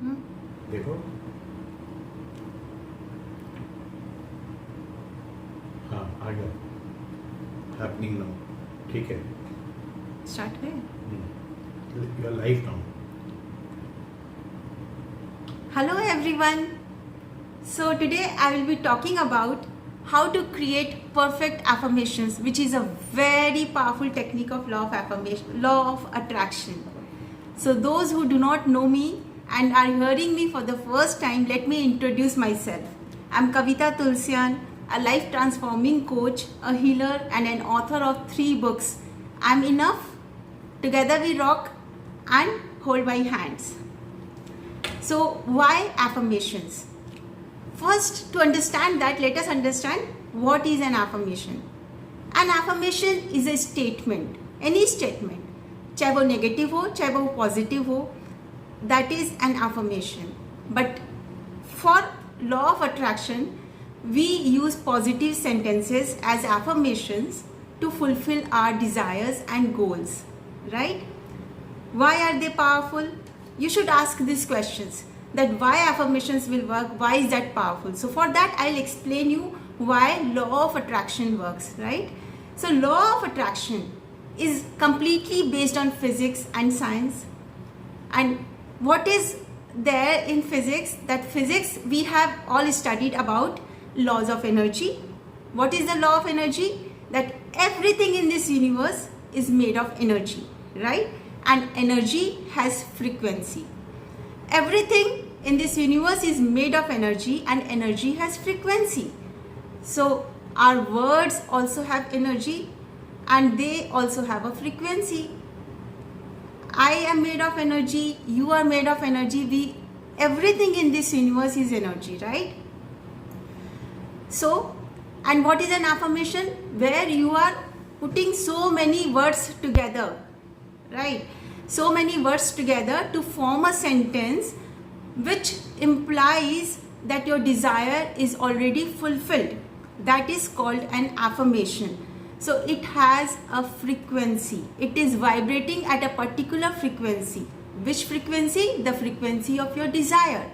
देखो, हाँ आ गया, हैपनिंग नाउ। ठीक है, स्टार्ट करें। Your life now. Hello everyone. So today I will be talking about how to create perfect affirmations, which is a very powerful technique of law of affirmation, law of attraction. So those who do not know me and are hearing me for the first time, let me introduce myself. I'm Kavita Tulsian, a life transforming coach, a healer and an author of 3 books. I'm Enough, Together We Rock and Hold My Hands. So why affirmations? First, to understand that, let us understand what is an affirmation. An affirmation is a statement, any statement, चाहे वो negative हो चाहे वो positive हो, that is an affirmation. But for law of attraction, we use positive sentences as affirmations to fulfill our desires and goals, right? Why are they powerful? You should ask these questions, that why affirmations will work, why is that powerful. So for that I'll explain you why law of attraction works, right? So law of attraction is completely based on physics and science. And what is there in physics? That physics we have all studied about laws of energy. What is the law of energy? That everything in this universe is made of energy, right? And energy has frequency. Everything in this universe is made of energy and energy has frequency. So our words also have energy and they also have a frequency. I am made of energy, you are made of energy, everything in this universe is energy, right? So, and what is an affirmation? Where you are putting so many words together, right? So many words together to form a sentence which implies that your desire is already fulfilled. That is called an affirmation. So it has a frequency. It is vibrating at a particular frequency. Which frequency? The frequency of your desire.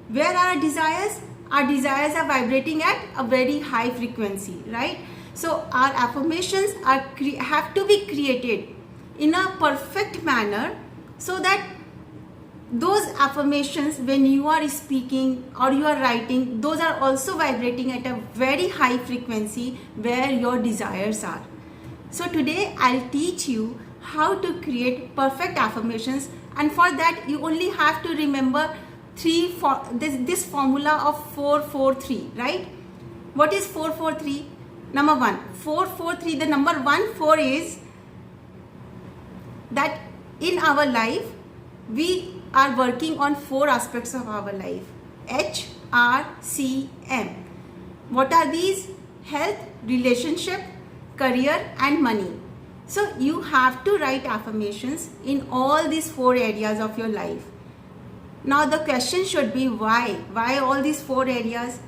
Where are our desires? Our desires are vibrating at a very high frequency, right? So our affirmations have to be created in a perfect manner, so that those affirmations, when you are speaking or you are writing, those are also vibrating at a very high frequency where your desires are. So today I'll teach you how to create perfect affirmations, and for that you only have to remember this formula of 443, right? What is 443? Number 1, 443, the number 4 is that in our life we are working on 4 aspects of our life. HRCM. What are these? Health, relationship, career and money. So you have to write affirmations in all these 4 areas of your life. Now the question should be why? Why all these 4 areas?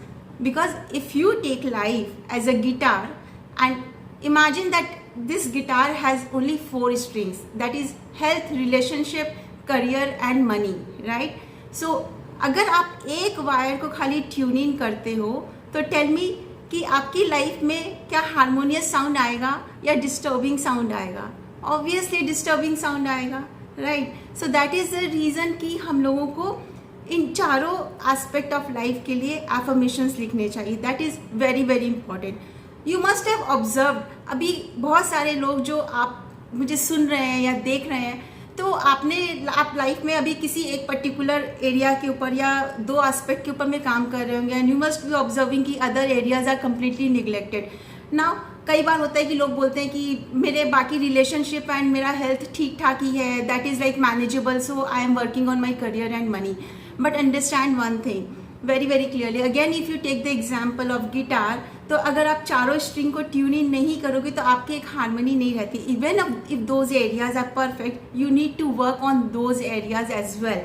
Because if you take life as a guitar and imagine that this guitar has only 4 strings, that is health, relationship, career and money, right? So अगर आप एक wire को खाली tune in करते हो तो tell me कि आपकी लाइफ में क्या हारमोनियस साउंड आएगा या डिस्टर्बिंग साउंड आएगा? ऑब्वियसली डिस्टर्बिंग साउंड आएगा, right? So that is the reason कि हम लोगों को इन चारों एस्पेक्ट ऑफ लाइफ के लिए एफर्मेशंस लिखने चाहिए. That is very very important. You must have observe, अभी बहुत सारे लोग जो आप मुझे सुन रहे हैं या देख रहे हैं, तो आप लाइफ में अभी किसी एक पर्टिकुलर एरिया के ऊपर या 2 एस्पेक्ट के ऊपर में काम कर रहे होंगे and you must be observing कि other areas are completely neglected. Now कई बार होता है कि लोग बोलते हैं कि मेरे बाकी रिलेशनशिप एंड मेरा हेल्थ ठीक ठाक ही है, that is like manageable, so I am working on my career and money. But understand one thing very very clearly. Again if you take the example of guitar, तो अगर आप चारों string को ट्यून इन नहीं करोगे तो आपकी एक हारमोनी नहीं रहती. Even if those areas are perfect, you need to work on those areas as well.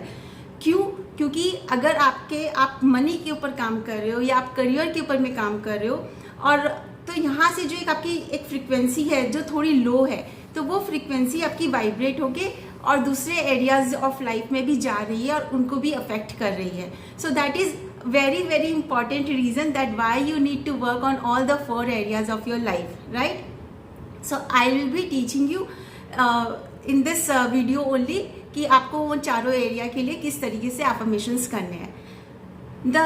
क्यों? क्योंकि अगर आप मनी के ऊपर काम कर रहे हो या आप करियर के ऊपर में काम कर रहे हो, और तो यहाँ से जो आपकी एक फ्रिक्वेंसी है जो थोड़ी लो है, तो वो फ्रिक्वेंसी आपकी वाइब्रेट होके और दूसरे एरियाज ऑफ लाइफ में भी जा रही है और उनको भी अफेक्ट कर रही है. So that is very very important reason that why you need to work on all the 4 areas of your life, right? So I will be teaching you in this video only कि आपको उन चारों area के लिए किस तरीके से affirmations करने हैं. The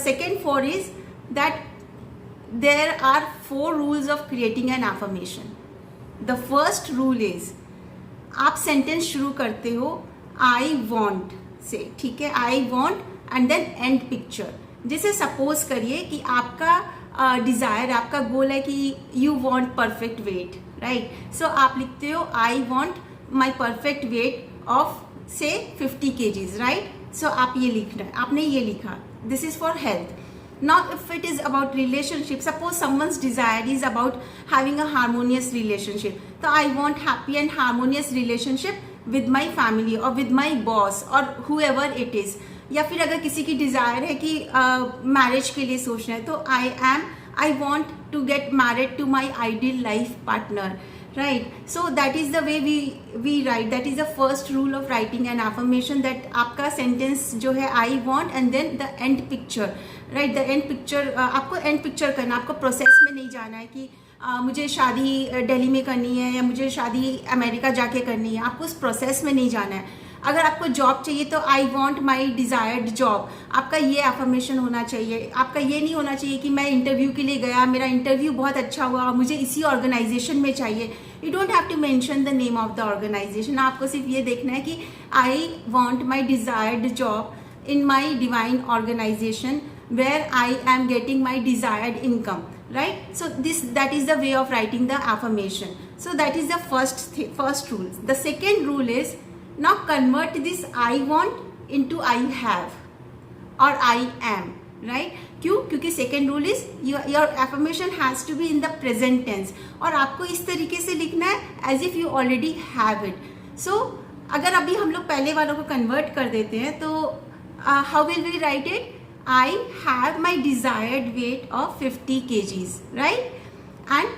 second 4 is that there are 4 rules of creating an affirmation. The first rule is आप सेंटेंस शुरू करते हो I want से, ठीक है, I want and then and picture. जैसे सपोज करिए कि आपका डिज़ायर, आपका गोल है कि you want perfect weight, right? So आप लिखते हो I want my perfect weight of से 50 kgs, राइट? सो आप ये लिखना है, आपने ये लिखा, this is for health. Now if it is about relationship, suppose someone's desire is about having a harmonious relationship, so I want happy and harmonious relationship with my family or with my boss or whoever it is. या फिर अगर किसी की desire है कि marriage के लिए सोचना है, तो I want to get married to my ideal life partner, right? So that is the way we write, that is the first rule of writing an affirmation, that आपका सेंटेंस जो है I want and then the end picture, right? The end picture, आपको end picture करना, आपको process में नहीं जाना है कि मुझे शादी दिल्ली में करनी है या मुझे शादी अमेरिका जाके करनी है, आपको उस प्रोसेस में नहीं जाना है. अगर आपको जॉब चाहिए तो I want my desired job, आपका ये एफर्मेशन होना चाहिए. आपका ये नहीं होना चाहिए कि मैं इंटरव्यू के लिए गया, मेरा इंटरव्यू बहुत अच्छा हुआ, मुझे इसी ऑर्गेनाइजेशन में चाहिए. You don't have to mention the name of the organization. आपको सिर्फ ये देखना है कि I want my desired job in my divine organization where I am getting my desired income, right? So that is the way of writing the affirmation. So that is the first rule. The second rule is now convert this I want into I have or I am, right? क्यों? क्योंकि second rule is your affirmation has to be in the present tense और आपको इस तरीके से लिखना है as if you already have it. So अगर अभी हम लोग पहले वालों को convert कर देते हैं तो how will we write it? I have my desired weight of 50 kgs, right? And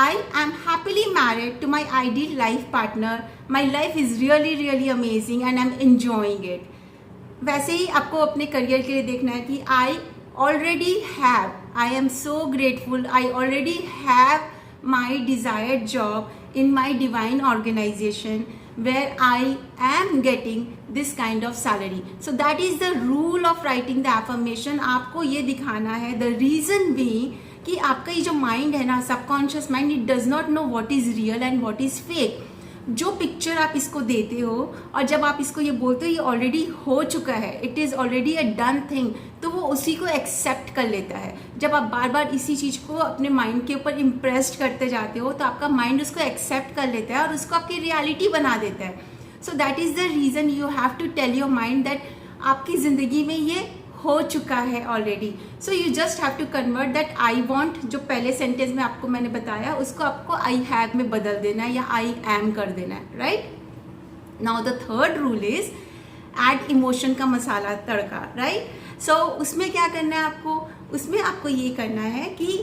I am happily married to my ideal life partner. My life is really really amazing and I'm enjoying it. वैसे ही आपको अपने career के लिए देखना है कि I already have, I am so grateful, I already have my desired job in my divine organization where I am getting this kind of salary. So that is the rule of writing the affirmation. आपको ये दिखाना है, the reason being कि आपका ये जो mind है ना, subconscious mind, it does not know what is real and what is fake. जो पिक्चर आप इसको देते हो और जब आप इसको ये बोलते हो ये ऑलरेडी हो चुका है, it is already a done thing, तो वो उसी को एक्सेप्ट कर लेता है. जब आप बार बार इसी चीज़ को अपने माइंड के ऊपर इम्प्रेस्ड करते जाते हो तो आपका माइंड उसको एक्सेप्ट कर लेता है और उसको आपकी रियलिटी बना देता है. So that is the reason you have to tell your mind that आपकी ज़िंदगी में ये हो चुका है already. So you just have to convert that I want, जो पहले सेंटेंस में आपको मैंने बताया, उसको आपको आई हैव में बदल देना है या आई एम कर देना है, right? Now the third rule is add emotion का मसाला तड़का, राइट? सो उसमें क्या करना है आपको? उसमें आपको ये करना है कि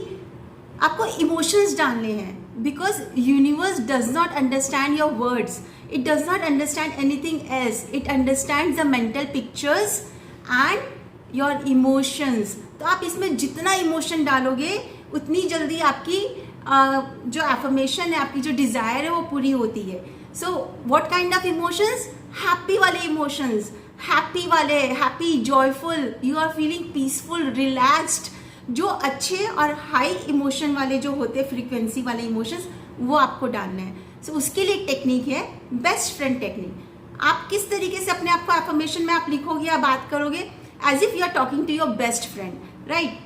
आपको इमोशंस डालने हैं, because universe does not understand your words, it does not understand anything else, it understand the mental pictures and your emotions. तो आप इसमें जितना इमोशन डालोगे उतनी जल्दी आपकी जो एफर्मेशन है, आपकी जो डिज़ायर है वो पूरी होती है. So what kind of emotions? Happy वाले इमोशंस, हैप्पी वाले, happy, joyful, you are feeling peaceful, relaxed, जो अच्छे और हाई इमोशन वाले जो होते हैं, फ्रीक्वेंसी वाले इमोशंस, वो आपको डालना है. सो उसके लिए एक टेक्निक है, बेस्ट फ्रेंड टेक्निक. आप किस तरीके से अपने आप को एफर्मेशन में आप लिखोगे या बात करोगे? As if you are talking to your best friend, right?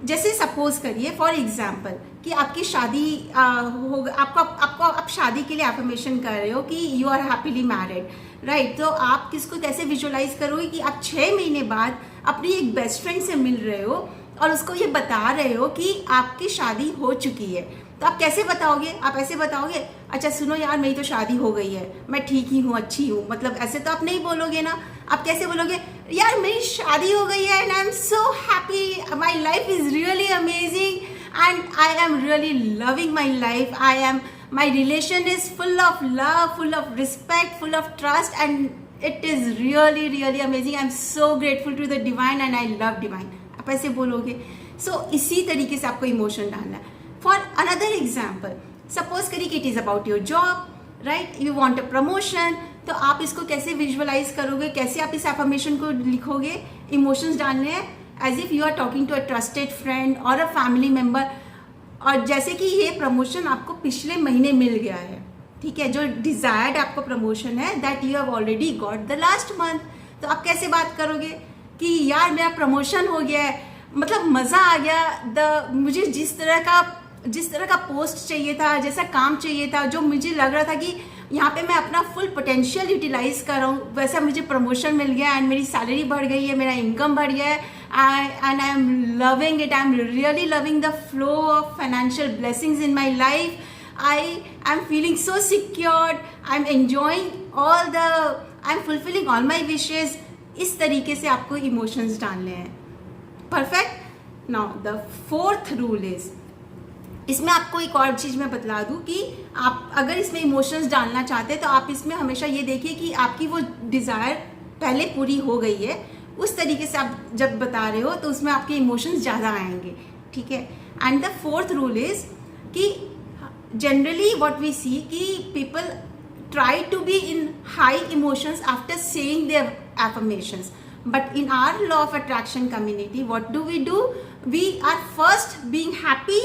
जैसे सपोज करिए फॉर एग्जाम्पल कि आपकी शादी हो, आपको आप शादी के लिए एफर्मेशन कर रहे हो कि you are happily married, right? तो आप किसको कैसे विजुअलाइज करोगे कि आप 6 महीने बाद अपनी एक बेस्ट फ्रेंड से मिल रहे हो और उसको ये बता रहे हो कि आपकी शादी हो चुकी है. तो आप कैसे बताओगे? आप ऐसे बताओगे, अच्छा सुनो यार मेरी तो शादी हो गई है, मैं ठीक ही हूँ, अच्छी हूँ, मतलब ऐसे तो आप नहीं बोलोगे ना. आप कैसे बोलोगे? यार मेरी शादी हो गई है and I am so happy, my life is really amazing and I am really loving my life, I M my relation is full of love, full of respect, full of trust, and it is really really amazing. I'm so grateful to the divine and I love divine. आप ऐसे बोलोगे. So इसी तरीके से आपको emotion डालना है. For another example, suppose करिए कि it is about your job, right? You want a promotion. तो आप इसको कैसे विजुअलाइज करोगे, कैसे आप इस एफर्मेशन को लिखोगे? इमोशंस डालने हैं as if you are talking to a trusted friend और अ फैमिली मेम्बर, और जैसे कि ये प्रमोशन आपको पिछले महीने मिल गया है, ठीक है, जो डिजायर्ड आपको प्रमोशन है that you have already got the last month. तो आप कैसे बात करोगे कि यार मेरा प्रमोशन हो गया है, मतलब मज़ा आ गया, मुझे जिस तरह का पोस्ट चाहिए था, जैसा काम चाहिए था, जो मुझे लग रहा था कि यहाँ पे मैं अपना फुल पोटेंशियल यूटिलाइज कर रहा हूँ, वैसा मुझे प्रमोशन मिल गया एंड मेरी सैलरी बढ़ गई है, मेरा इनकम बढ़ गया है, and I am loving it. I am really loving the flow of financial blessings in my life. I am feeling so secured. I am enjoying I am fulfilling all my wishes. इस तरीके से आपको emotions डालने हैं. Perfect. Now the fourth rule is, इसमें आपको एक और चीज़ मैं बतला दूं कि आप अगर इसमें इमोशंस डालना चाहते हैं तो आप इसमें हमेशा ये देखिए कि आपकी वो डिज़ायर पहले पूरी हो गई है. उस तरीके से आप जब बता रहे हो तो उसमें आपके इमोशंस ज़्यादा आएंगे, ठीक है. And the fourth rule is कि generally what we see ki people try to be in high emotions after saying their affirmations, but in our law of attraction community what do? We are first being happy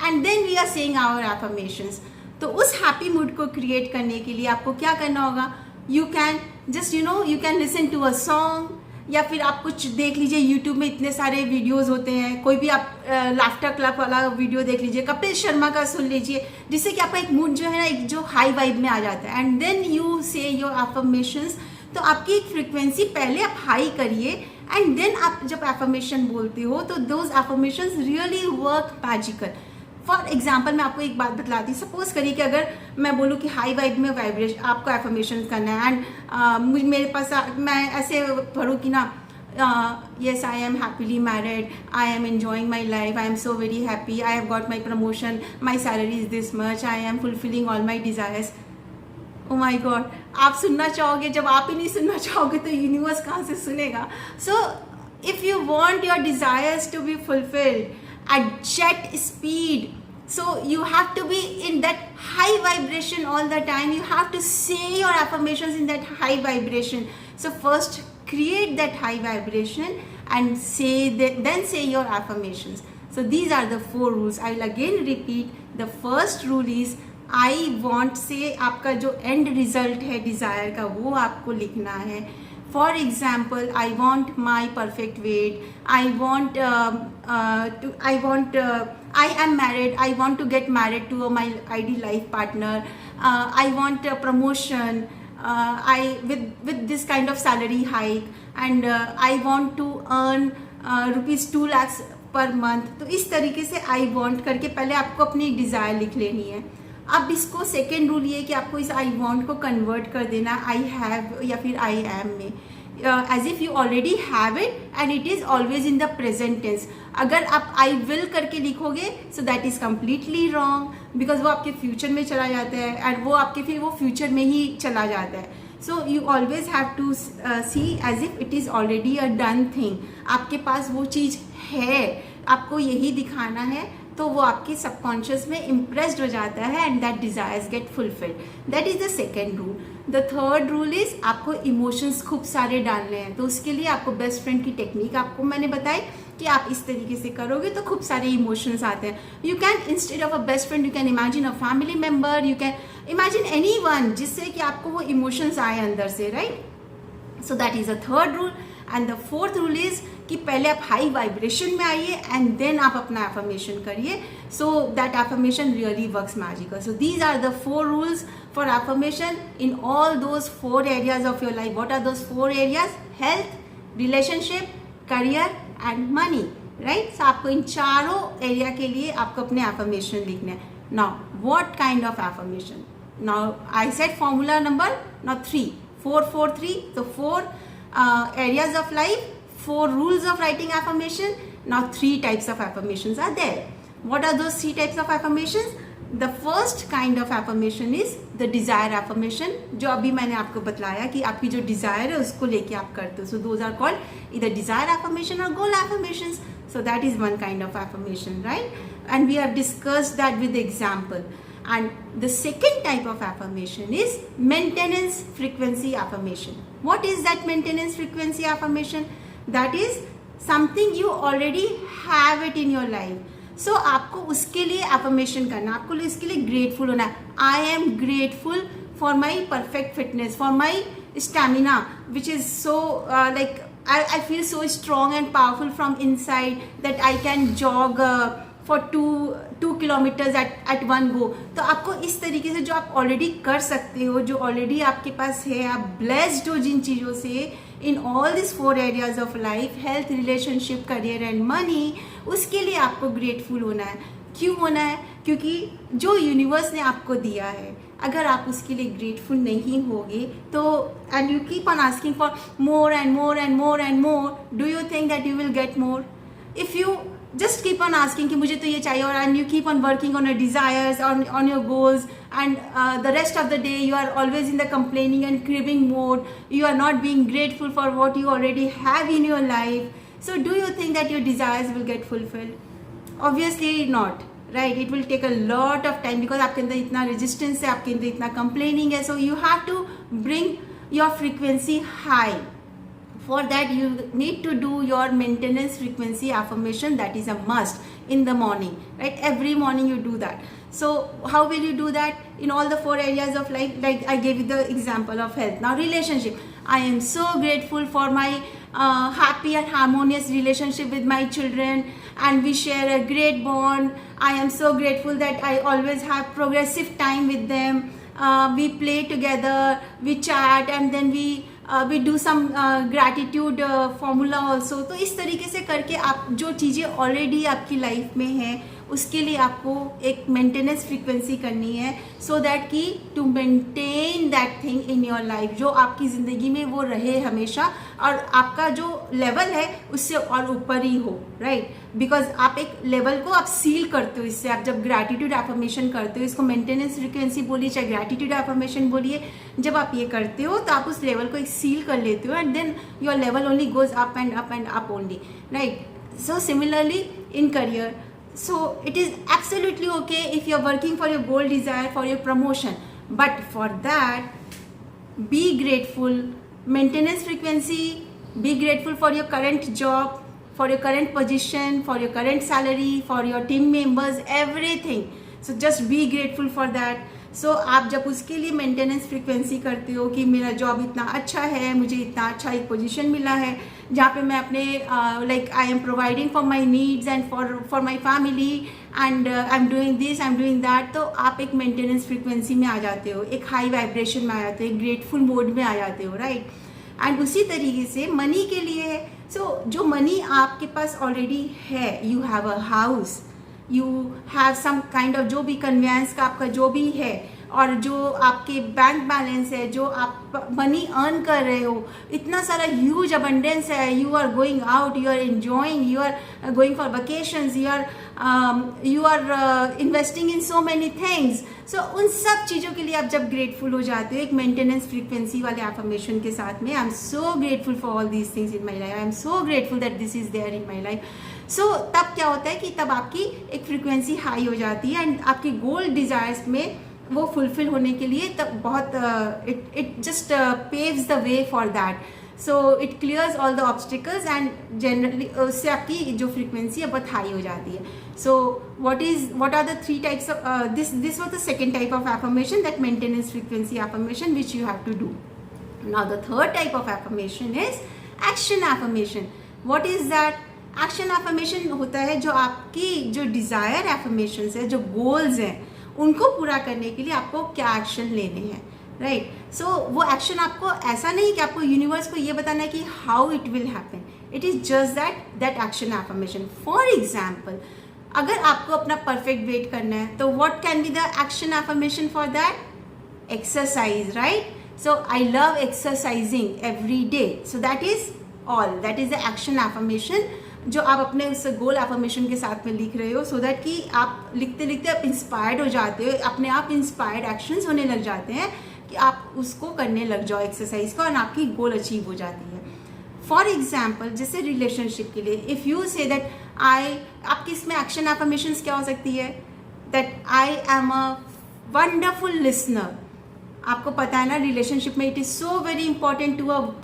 and then we are saying our affirmations. तो उस happy mood को create करने के लिए आपको क्या करना होगा? You can just you can listen to a song, या फिर आप कुछ देख लीजिए. यूट्यूब में इतने सारे वीडियोस होते हैं, कोई भी आप लाफ्टर क्लब वाला वीडियो देख लीजिए, कपिल शर्मा का सुन लीजिए, जिससे कि आपका एक मूड जो है ना, एक जो हाई वाइब में आ जाता है. एंड देन यू से योर अफर्मेशंस. तो आपकी एक फ्रिक्वेंसी पहले आप हाई करिए एंड देन आप जब अफर्मेशन बोलते हो तो those affirmations really work magical. For example मैं आपको एक बात बतलाती हूँ. सपोज करिए कि अगर मैं बोलूँ कि हाई वाइब में वाइब्रेशन आपको एफर्मेशन करना है एंड मेरे पास मैं ऐसे पढ़ूँ कि ना, yes, I am happily married, I am enjoying my life, I am so very happy, I have got my promotion, my salary is this much, I am fulfilling all my desires. Oh my God, आप सुनना चाहोगे? जब आप ही नहीं सुनना चाहोगे तो universe कहाँ से सुनेगा? So if you want your desires to be fulfilled at jet speed, so you have to be in that high vibration all the time. You have to say your affirmations in that high vibration. So first create that high vibration and then say your affirmations. So these are the 4 rules. I will again repeat. The first rule is I want से आपका जो end result है desire का वो आपको लिखना है. For example, I want my perfect weight. I am married. I want to get married to my ideal life partner. I want a promotion. With this kind of salary hike, and I want to earn rupees 2 lakhs per month. तो इस तरीके से I want करके पहले आपको अपनी desire लिख लेनी है. अब इसको सेकेंड रूल ये कि आपको इस आई वॉन्ट को कन्वर्ट कर देना आई हैव या फिर आई एम में, as if you already have it and it is always in the present tense. अगर आप आई विल करके लिखोगे so that is completely wrong, because वो आपके फ्यूचर में चला जाता है एंड वो आपके फिर वो फ्यूचर में ही चला जाता है. So you always have to see as if it is already a done thing. आपके पास वो चीज़ है, आपको यही दिखाना है, तो वो आपके सबकॉन्शियस में इम्प्रेस्ड हो जाता है and that desires gate fulfilled. That is the second rule. The third rule is आपको इमोशंस खूब सारे डालने हैं. तो उसके लिए आपको बेस्ट फ्रेंड की टेक्निक आपको मैंने बताई कि आप इस तरीके से करोगे तो खूब सारे इमोशंस आते हैं. You can instead of a best friend you can imagine a family member, you can imagine any one जिससे कि आपको वो इमोशंस आए अंदर से, right. So that is the third rule. And the fourth rule is कि पहले आप हाई वाइब्रेशन में आइए एंड देन आप अपना एफर्मेशन करिए, so that affirmation really works magical. So these are the 4 rules for affirmation in all those 4 areas of your life. What are those 4 areas? Health, relationship, career and money, right. So आपको इन चारों area के लिए आपको अपने affirmation लिखने हैं. Now what kind of affirmation? Now I said formula number now 3 4 4 3. तो 4 areas of life, 4 rules of writing affirmation. Now 3 types of affirmations are there. What are those 3 types of affirmations? The first kind of affirmation is the desire affirmation, जो अभी मैंने आपको बताया कि आपकी जो Dzire है उसको लेके आप करते हो. सो दोज आर कॉल्ड इधर डिजायर एफर्मेशन और गोल affirmations. So that is one kind of affirmation, right? And we have discussed that with example. And the second type of affirmation is maintenance frequency affirmation. What is that maintenance frequency affirmation? That is something you already have it in your life. So आपको उसके लिए affirmation करना, आपको इसके लिए grateful होना है. I am grateful for my perfect fitness, for my stamina, which is so I feel so strong and powerful from inside that I can jog for 2 kilometers at one go. तो आपको इस तरीके से जो आप already कर सकते हो, जो ऑलरेडी आपके पास है, आप ब्लेस्ड हो जिन चीज़ों से in all this 4 areas of life, health, relationship, career and money, उसके लिए आपको ग्रेटफुल होना है. क्यों होना है? क्योंकि जो यूनिवर्स ने आपको दिया है, अगर आप उसके लिए ग्रेटफुल नहीं होगे तो and you keep on asking for more and more and more and more, do you think that you will get more? If you just keep on asking कि मुझे तो ये चाहिए, और and you keep on working on your desires, on your goals, and the rest of the day you are always in the complaining and cribbing mode, you are not being grateful for what you already have in your life. So do you think that your desires will get fulfilled? Obviously not, right? It will take a lot of time because आपके अंदर इतना resistance है, आपके अंदर इतना complaining है. So you have to bring your frequency high. For that you need to do your maintenance frequency affirmation. That is a must in the morning, right? Every morning you do that. So how will you do that? In all the 4 areas of life, like I gave you the example of health. Now relationship, I am so grateful for my happy and harmonious relationship with my children, and we share a great bond. I am so grateful that I always have progressive time with them. We play together, we chat, and then we do some gratitude formula also. तो इस तरीके से करके आप जो चीज़ें already आपकी life में हैं उसके लिए आपको एक मेंटेनेंस फ्रीक्वेंसी करनी है, सो दैट कि to maintain that thing in your life, जो आपकी ज़िंदगी में वो रहे हमेशा और आपका जो लेवल है उससे और ऊपर ही हो, राइट? बिकॉज आप एक लेवल को आप सील करते हो इससे. आप जब ग्रैटिट्यूड एफर्मेशन करते हो, इसको मेंटेनेंस फ्रीक्वेंसी बोलिए चाहे ग्रैटिट्यूड एफर्मेशन बोलिए, जब आप ये करते हो तो आप उस लेवल को एक सील कर लेते हो, and then your level only goes up and up and up only, right? So similarly in career, so it is absolutely okay if you're working for your goal, desire, for your promotion, but for that be grateful. Maintenance frequency, be grateful for your current job, for your current position, for your current salary, for your team members, everything. So just be grateful for that. सो आप जब उसके लिए maintenance frequency करते हो कि मेरा job इतना अच्छा है, मुझे इतना अच्छा एक पोजीशन मिला है जहाँ पे मैं अपने like I am providing for my needs and for my family, and I am doing this, I am doing that, तो आप एक मेंटेनेंस फ्रीक्वेंसी में आ जाते हो, एक हाई वाइब्रेशन में आ जाते हो, एक ग्रेटफुल मोड में आ जाते हो, राइट? एंड उसी तरीके से मनी के लिए है. सो जो मनी आपके पास ऑलरेडी है, you have a house, you have some kind of जो भी कन्वेंस का आपका जो भी है, और जो आपके बैंक बैलेंस है, जो आप मनी अर्न कर रहे हो, इतना सारा ह्यूज अबंडेंस है, you are going out, you are enjoying, you are going for vacations, you are investing in so many things. So उन सब चीज़ों के लिए आप जब ग्रेटफुल हो जाते हो एक मेंटेनेंस फ्रीक्वेंसी वाले एफर्मेशन के साथ में, I am so grateful for all these things in my life, I am so grateful that this is there in my life. So तब क्या होता है कि तब आपकी एक फ्रीक्वेंसी हाई हो जाती है, एंड आपकी गोल डिज़ायर्स में वो फुलफिल होने के लिए तब बहुत it just paves the way for that. So it clears all the obstacles, and generally उससे आपकी जो फ्रीक्वेंसी है बहुत हाई हो जाती है. सो what are the 3 types of this was the second type of affirmation, that maintenance frequency affirmation which you have to do. Now the third type of affirmation is action affirmation. What is that? Action affirmation होता है जो आपकी जो desire affirmations है, जो goals हैं, उनको पूरा करने के लिए आपको क्या एक्शन लेने हैं, राइट? सो वो एक्शन आपको ऐसा नहीं कि आपको यूनिवर्स को ये बताना है कि how it will happen, it is just that action affirmation. For example, अगर आपको अपना परफेक्ट वेट करना है तो what can be the action affirmation for that? Exercise, right? So I love exercising every day, so that is all, that is the action affirmation जो आप अपने उस गोल एफर्मेशन के साथ में लिख रहे हो, सो दैट कि आप लिखते लिखते आप इंस्पायर्ड हो जाते हो, अपने आप इंस्पायर्ड एक्शंस होने लग जाते हैं कि आप उसको करने लग जाओ एक्सरसाइज को, और आपकी गोल अचीव हो जाती है। फॉर एग्जाम्पल जैसे रिलेशनशिप के लिए, इफ़ यू से दैट आपकी इसमें एक्शन एफर्मेशंस क्या हो सकती है, that I am a wonderful listener. आपको पता है ना, रिलेशनशिप में it is so very important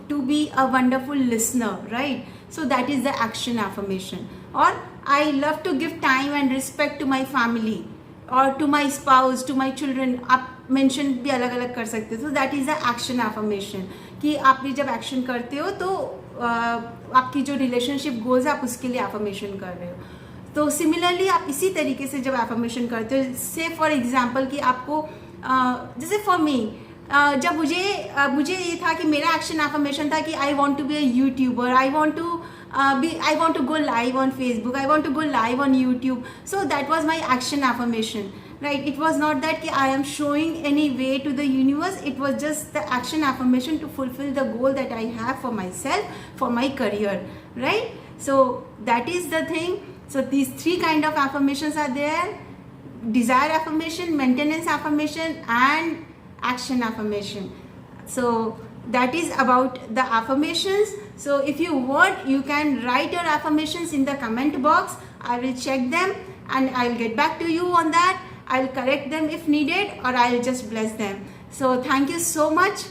to be a wonderful listener, right? So that is the action affirmation. और I love to give time and respect to my family और to my spouse, to my children. आप mention भी अलग अलग कर सकते हो, तो that is the action affirmation कि आप भी जब एक्शन करते हो तो आपकी जो रिलेशनशिप गोल्स है आप उसके लिए एफर्मेशन कर रहे हो। तो सिमिलरली आप इसी तरीके से जब एफर्मेशन करते हो, से फॉर एग्जाम्पल कि आपको जैसे फॉर मी, जब मुझे ये था कि मेरा एक्शन एफर्मेशन था कि I want to be a YouTuber, I want to go live on Facebook, I want to go live on YouTube. So that was my action affirmation, right? It was not that I am showing any way to the universe, it was just the action affirmation to fulfill the goal that I have for myself, for my career, right? So that is the thing. So these three kind of affirmations are there: desire affirmation, maintenance affirmation, and action affirmation. So that is about the affirmations. So if you want, you can write your affirmations in the comment box. I will check them and I will get back to you on that. I'll correct them if needed, or I'll just bless them. So thank you so much.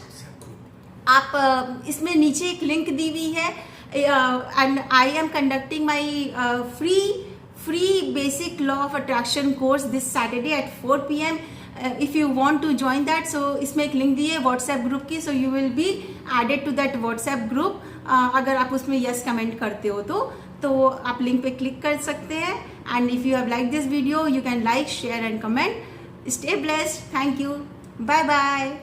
आप इसमें नीचे एक link दी हुई है, and I am conducting my free basic law of attraction course this Saturday at 4 p.m. If you want to join that, so इसमें एक link दी है WhatsApp group की, so you will be added to that WhatsApp group. अगर आप उसमें yes comment करते हो तो आप लिंक पे क्लिक कर सकते हैं। And if you have like this video, you can like, share and comment. Stay blessed. Thank you. Bye bye.